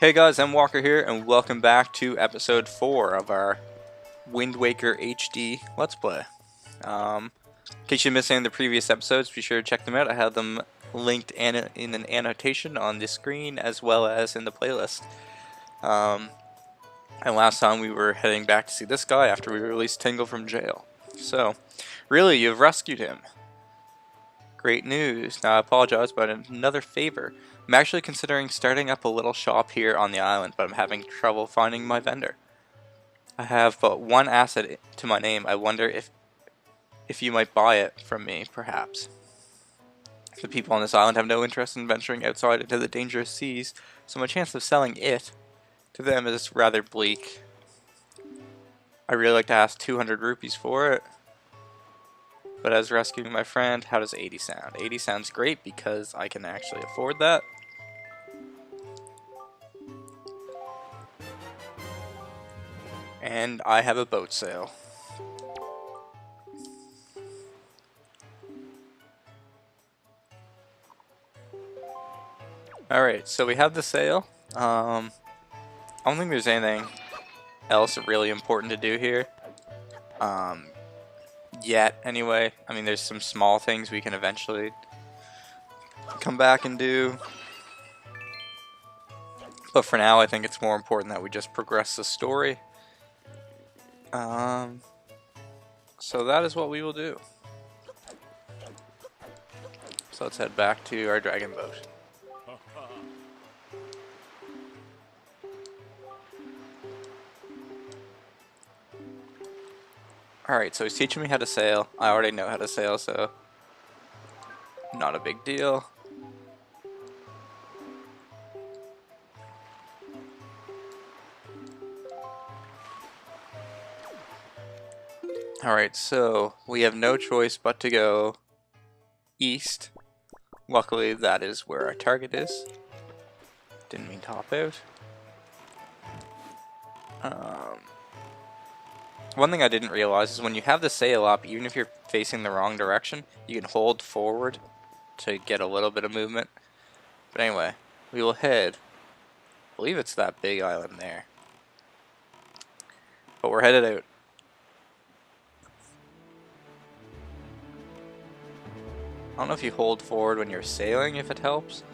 Hey guys, MWalker here, and welcome back to episode 4 of our Wind Waker HD Let's Play. In case you missed any of the previous episodes, be sure to check them out. I have them linked in an annotation on the screen as well as in the playlist. And last time we were heading back to see this guy after we released Tingle from jail. So, really, you've rescued him. Great news. Now I apologize, but another favor. I'm actually considering starting up a little shop here on the island, but I'm having trouble finding my vendor. I have but one asset to my name. I wonder if you might buy it from me, perhaps. The people on this island have no interest in venturing outside into the dangerous seas, so my chance of selling it to them is rather bleak. I really like to ask 200 rupees for it. But as rescuing my friend, how does 80 sound? 80 sounds great because I can actually afford that. And I have a boat sail. Alright, so we have the sail. I don't think there's anything else really important to do here. Yet, anyway. I mean, there's some small things we can eventually come back and do. But for now, I think it's more important that we just progress the story. So that is what we will do. So let's head back to our dragon boat. Alright, so he's teaching me how to sail. I already know how to sail, so not a big deal. Alright, so we have no choice but to go east. Luckily, that is where our target is. Didn't mean to hop out. One thing I didn't realize is when you have the sail up, even if you're facing the wrong direction, you can hold forward to get a little bit of movement. But anyway, we will head. I believe it's that big island there. But we're headed out. I don't know if you hold forward when you're sailing, if it helps.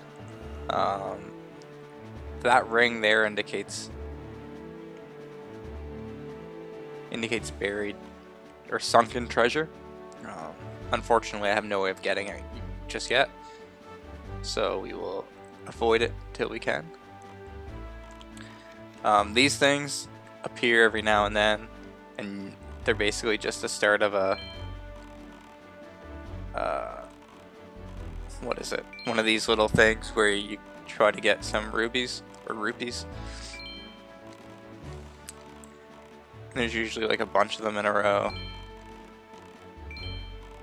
That ring there indicates buried or sunken treasure. Unfortunately, I have no way of getting it just yet, so we will avoid it till we can. These things appear every now and then, and they're basically just the start of a what is it? One of these little things where you try to get some rubies or rupees. There's usually like a bunch of them in a row.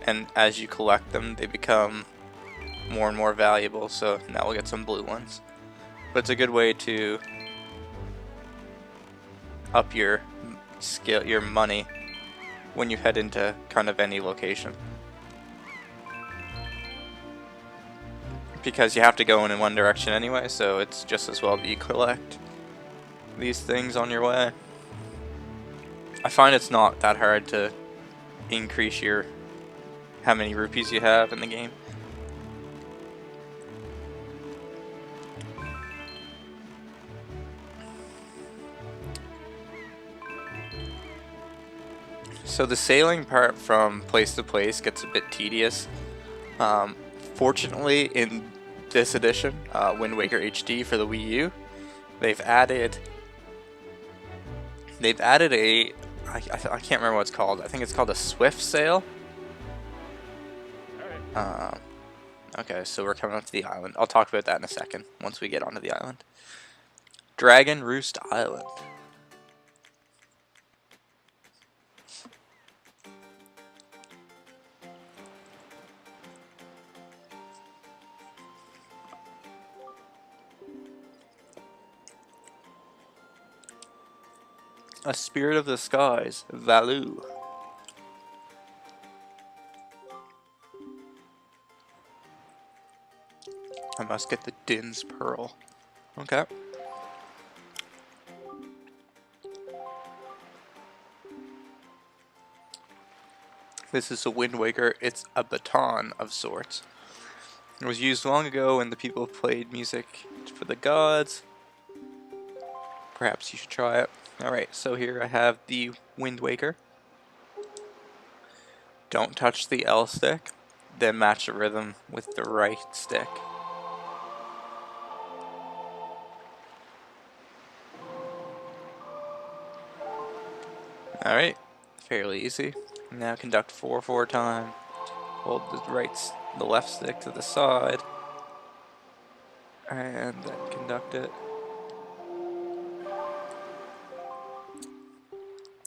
And as you collect them, they become more and more valuable, so now we'll get some blue ones. But it's a good way to up your skill, your money, when you head into kind of any location. Because you have to go in one direction anyway, so it's just as well that you collect these things on your way. I find it's not that hard to increase your how many rupees you have in the game. So the sailing part from place to place gets a bit tedious. Fortunately, in this edition, Wind Waker HD for the Wii U, they've added a I can't remember what it's called. I think it's called a swift sail. Okay, so we're coming up to the island. I'll talk about that in a second once we get onto the island. Dragon Roost Island. A spirit of the skies, Valu. I must get the Din's Pearl. Okay. This is a Wind Waker. It's a baton of sorts. It was used long ago when the people played music for the gods. Perhaps you should try it. Alright, so here I have the Wind Waker. Don't touch the L stick, then match the rhythm with the right stick. Alright, fairly easy. Now conduct 4/4 time. Hold the left stick to the side, and then conduct it.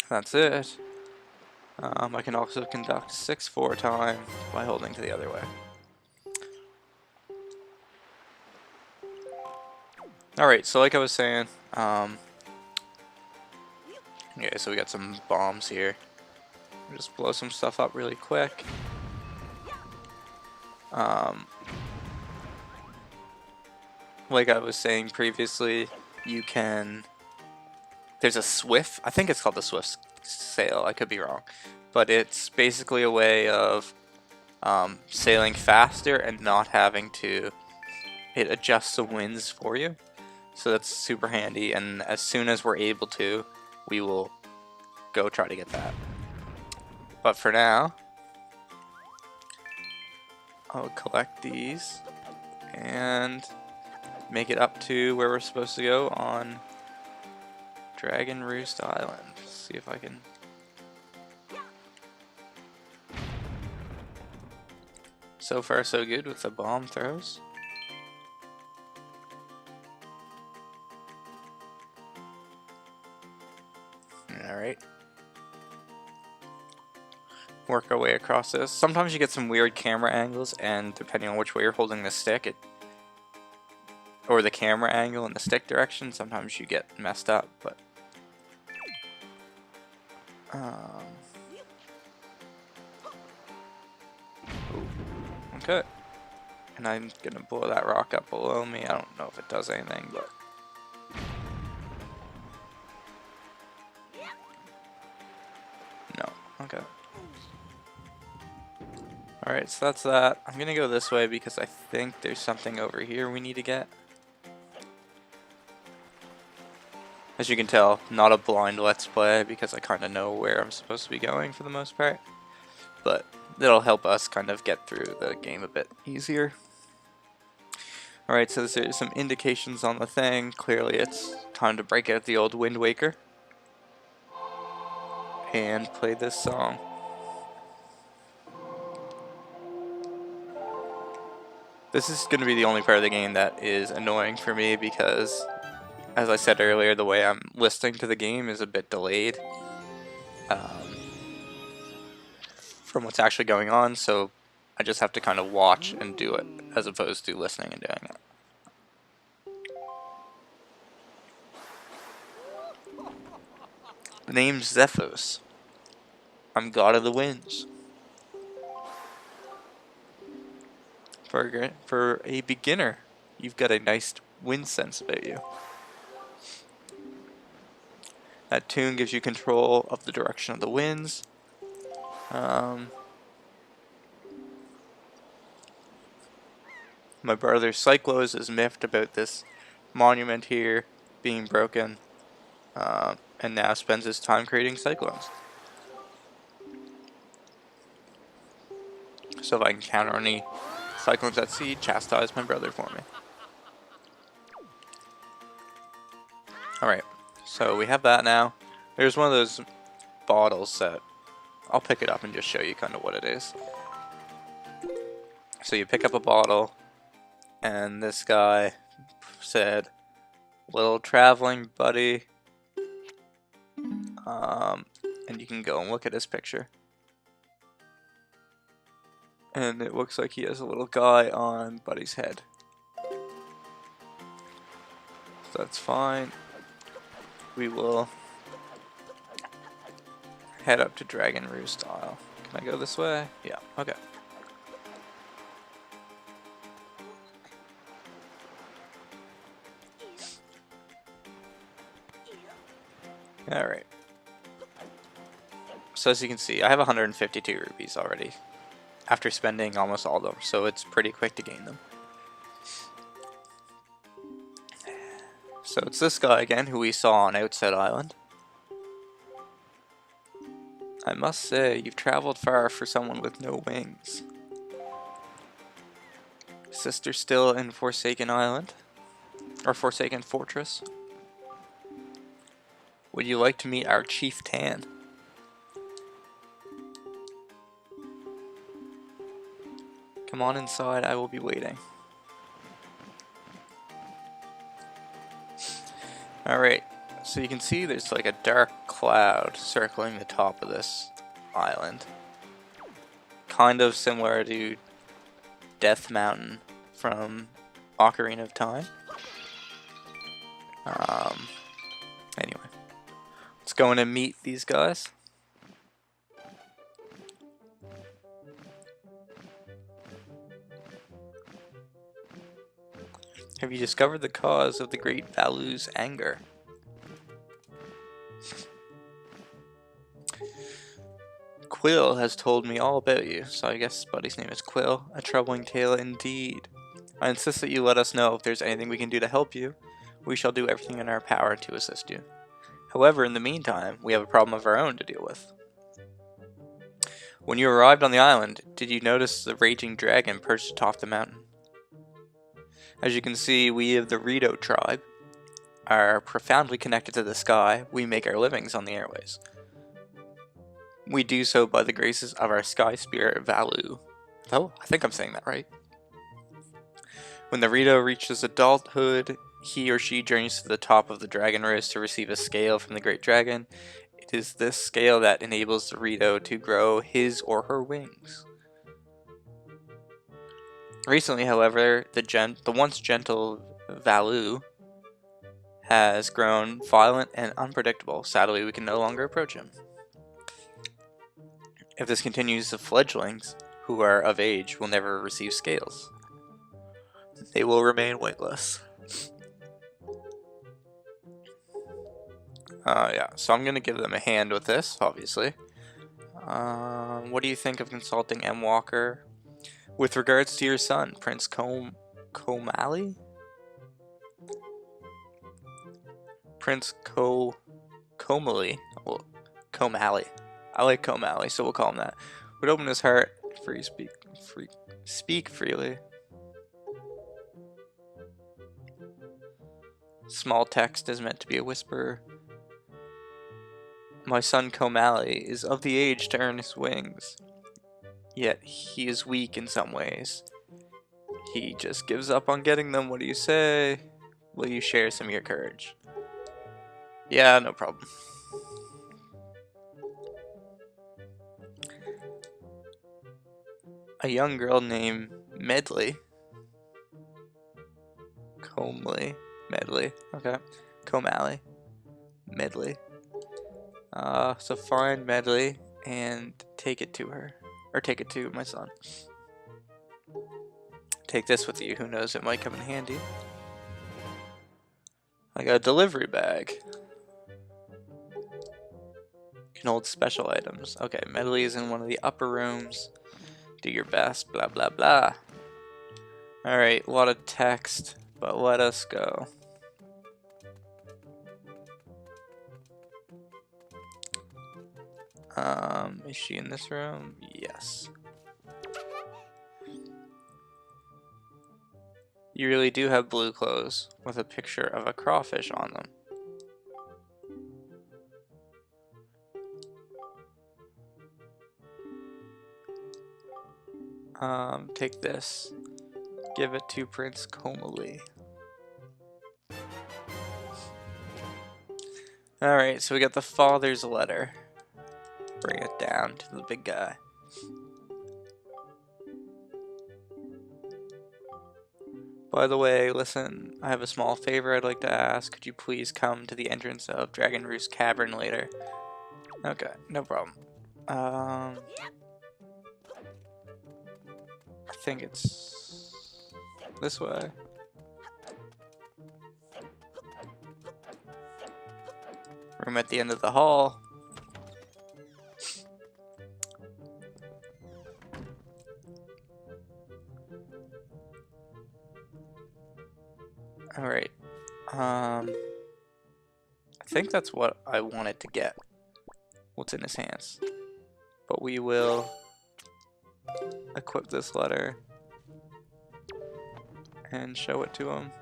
That's it. I can also conduct 6/4 time by holding to the other way. Alright, so like I was saying, okay, so we got some bombs here. Just blow some stuff up really quick. Like I was saying previously, you can... There's a Swift, I think it's called the Swift sail, I could be wrong. But it's basically a way of sailing faster and not having to... It adjusts the winds for you. So that's super handy, and as soon as we're able to, we will go try to get that. But for now, I'll collect these and make it up to where we're supposed to go on Dragon Roost Island. See if I can... So far so good with the bomb throws. Alright. Work our way across this. Sometimes you get some weird camera angles, and depending on which way you're holding the stick, or the camera angle in the stick direction, sometimes you get messed up, but okay. And I'm gonna blow that rock up below me. I don't know if it does anything, but no. Okay. Alright, so that's that. I'm gonna go this way because I think there's something over here we need to get. As you can tell, not a blind let's play because I kind of know where I'm supposed to be going for the most part. But that'll help us kind of get through the game a bit easier. Alright, so there's some indications on the thing. Clearly it's time to break out the old Wind Waker and play this song. This is going to be the only part of the game that is annoying for me because, as I said earlier, the way I'm listening to the game is a bit delayed from what's actually going on, so I just have to kind of watch and do it as opposed to listening and doing it. The name's Zephos. I'm god of the winds. For a beginner, you've got a nice wind sense about you. That tune gives you control of the direction of the winds. My brother Cyclos is miffed about this monument here being broken, and now spends his time creating cyclones. So if I encounter any cyclones at sea, chastise my brother for me. Alright, so we have that now. There's one of those bottles that I'll pick it up and just show you kind of what it is. So you pick up a bottle, and this guy said, "Little traveling buddy," and you can go and look at his picture. And it looks like he has a little guy on Buddy's head. So that's fine. We will head up to Dragon Roost Isle. Can I go this way? Yeah, okay. Alright. So as you can see, I have 152 rupees already after spending almost all of them, so it's pretty quick to gain them. So it's this guy again who we saw on Outset Island. I must say, you've traveled far for someone with no wings. Sister still in Forsaken Island? Or Forsaken Fortress? Would you like to meet our Chief Tan? Come on inside, I will be waiting. Alright, so you can see there's like a dark cloud circling the top of this island. Kind of similar to Death Mountain from Ocarina of Time. Anyway, let's go in and meet these guys. Have you discovered the cause of the great Valu's anger? Quill has told me all about you, so I guess Buddy's name is Quill. A troubling tale indeed. I insist that you let us know if there's anything we can do to help you. We shall do everything in our power to assist you. However, in the meantime, we have a problem of our own to deal with. When you arrived on the island, did you notice the raging dragon perched atop the mountain? As you can see, we of the Rito tribe are profoundly connected to the sky. We make our livings on the airways. We do so by the graces of our sky spirit Valu. Oh, I think I'm saying that right. When the Rito reaches adulthood, he or she journeys to the top of the dragon roost to receive a scale from the great dragon. It is this scale that enables the Rito to grow his or her wings. Recently, however, the once gentle Valu has grown violent and unpredictable. Sadly, we can no longer approach him. If this continues, the fledglings, who are of age, will never receive scales. They will remain wingless. Yeah, so I'm going to give them a hand with this, obviously. What do you think of consulting MWalker? With regards to your son, Prince Komali? Prince Komali. Well, Komali. I like Komali, so we'll call him that. Would open his heart, speak freely. Small text is meant to be a whisper. My son Komali is of the age to earn his wings. Yet he is weak in some ways. He just gives up on getting them. What do you say? Will you share some of your courage? Yeah, no problem. A young girl named Medley. Medley. Okay. Komali. Medley. So find Medley and take it to her. Or take it to my son. Take this with you, who knows, it might come in handy. Like a delivery bag. Can hold special items. Okay, Medley is in one of the upper rooms. Do your best, blah blah blah. Alright, a lot of text, but let us go. Is she in this room? Yes. You really do have blue clothes with a picture of a crawfish on them. Take this. Give it to Prince Komali. Alright, so we got the father's letter. Bring it down to the big guy. By the way, listen, I have a small favor I'd like to ask. Could you please come to the entrance of Dragon Roost Cavern later? Okay, no problem. I think it's this way. Room at the end of the hall. I think that's what I wanted to get. What's in his hands? But we will equip this letter and show it to him.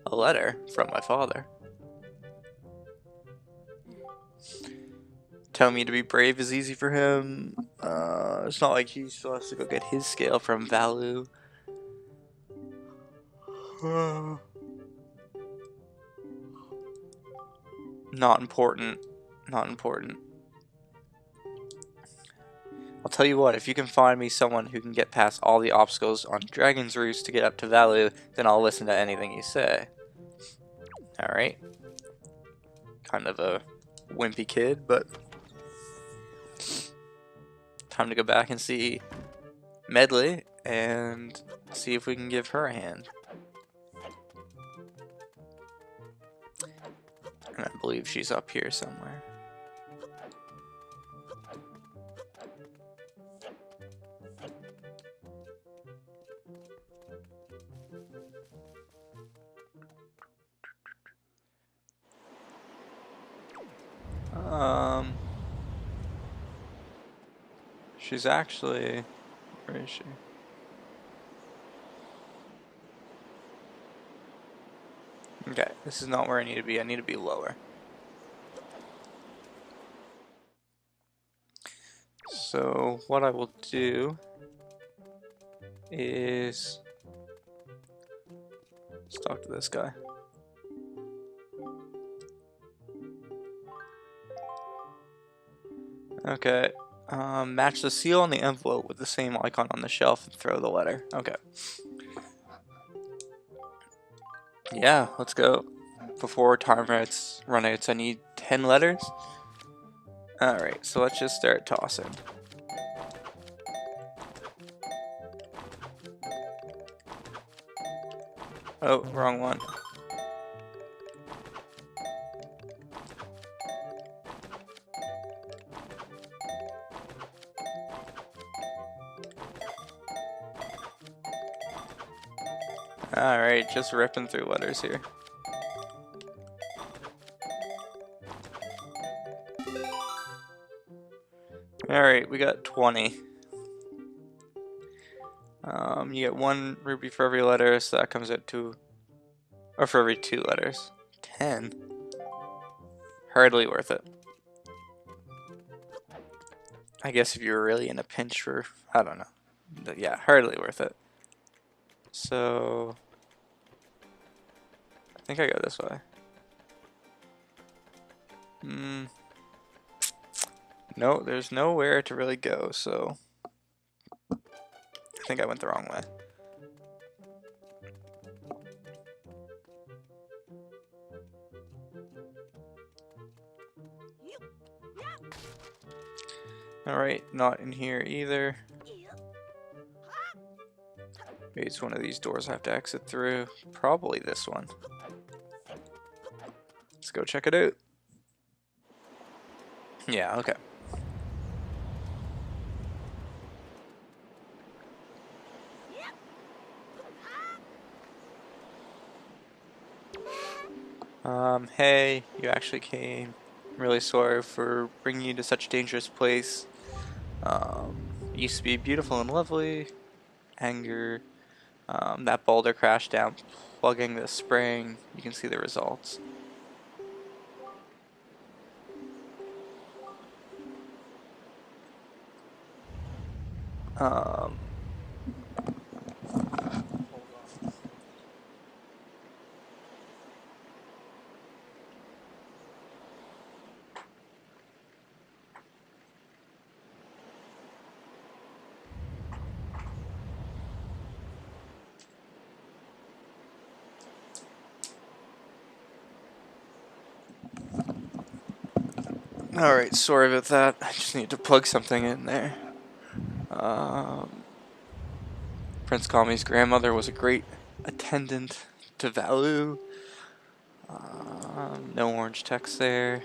A letter from my father. Tell me to be brave is easy for him. It's not like he still has to go get his scale from Valu. Not important. Not important. I'll tell you what, if you can find me someone who can get past all the obstacles on Dragon's Roost to get up to Valu, then I'll listen to anything you say. Alright. Kind of a wimpy kid, but time to go back and see Medley and see if we can give her a hand. And I believe she's up here somewhere. She's actually, where is she? Okay, this is not where I need to be. I need to be lower. So what I will do is let's talk to this guy. Okay, match the seal on the envelope with the same icon on the shelf and throw the letter. Okay. Yeah, let's go. Before time run outs, I need 10 letters. Alright, so let's just start tossing. Oh, wrong one. Alright, just ripping through letters here. Alright, we got 20. You get 1 rupee for every letter, so that comes out to, or for every 2 letters. 10. Hardly worth it. I guess if you were really in a pinch for, I don't know. But yeah, hardly worth it. So, I think I go this way. No, there's nowhere to really go, so I think I went the wrong way. Alright, not in here either. Maybe it's one of these doors I have to exit through. Probably this one. Let's go check it out. Yeah, okay. Hey, you actually came. I'm really sorry for bringing you to such a dangerous place. It used to be beautiful and lovely. Anger. That boulder crashed down, plugging the spring. You can see the results. Alright, sorry about that. I just need to plug something in there. Prince Kami's grandmother was a great attendant to Valu. No orange text there.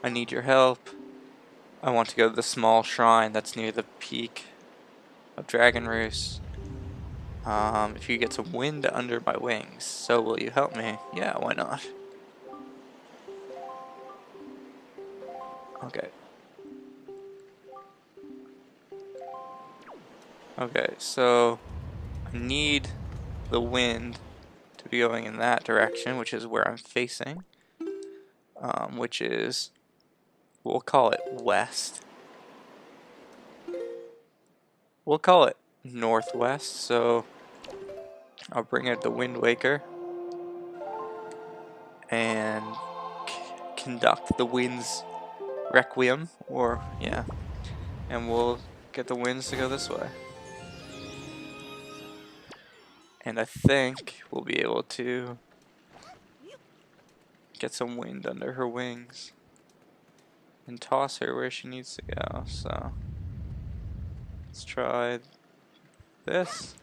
I need your help. I want to go to the small shrine that's near the peak of Dragon Roost. If you get some wind under my wings. So will you help me? Yeah, why not? Okay. Okay, so I need the wind to be going in that direction, which is where I'm facing. Which is, we'll call it west. We'll call it northwest, so I'll bring out the Wind Waker and conduct the wind's requiem, or yeah, and we'll get the winds to go this way. And I think we'll be able to get some wind under her wings and toss her where she needs to go. So let's try this.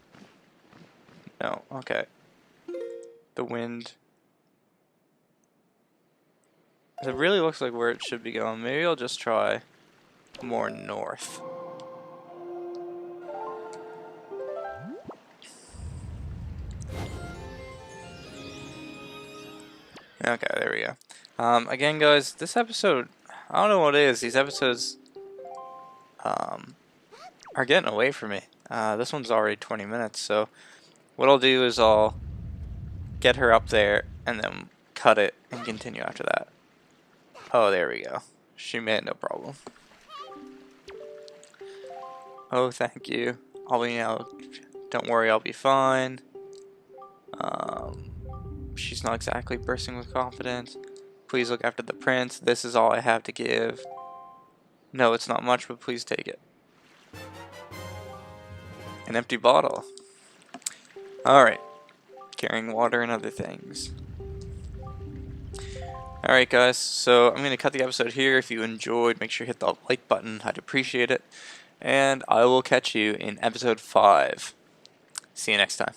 No, okay. The wind. It really looks like where it should be going. Maybe I'll just try more north. Okay, there we go. Again, guys, this episode, I don't know what it is. These episodes are getting away from me. This one's already 20 minutes, so what I'll do is I'll get her up there and then cut it and continue after that. Oh, there we go. She made it, no problem. Oh, thank you. Don't worry, I'll be fine. She's not exactly bursting with confidence. Please look after the prince. This is all I have to give. No, it's not much, but please take it. An empty bottle. Alright. Carrying water and other things. Alright guys, so I'm going to cut the episode here. If you enjoyed, make sure you hit the like button. I'd appreciate it. And I will catch you in episode 5. See you next time.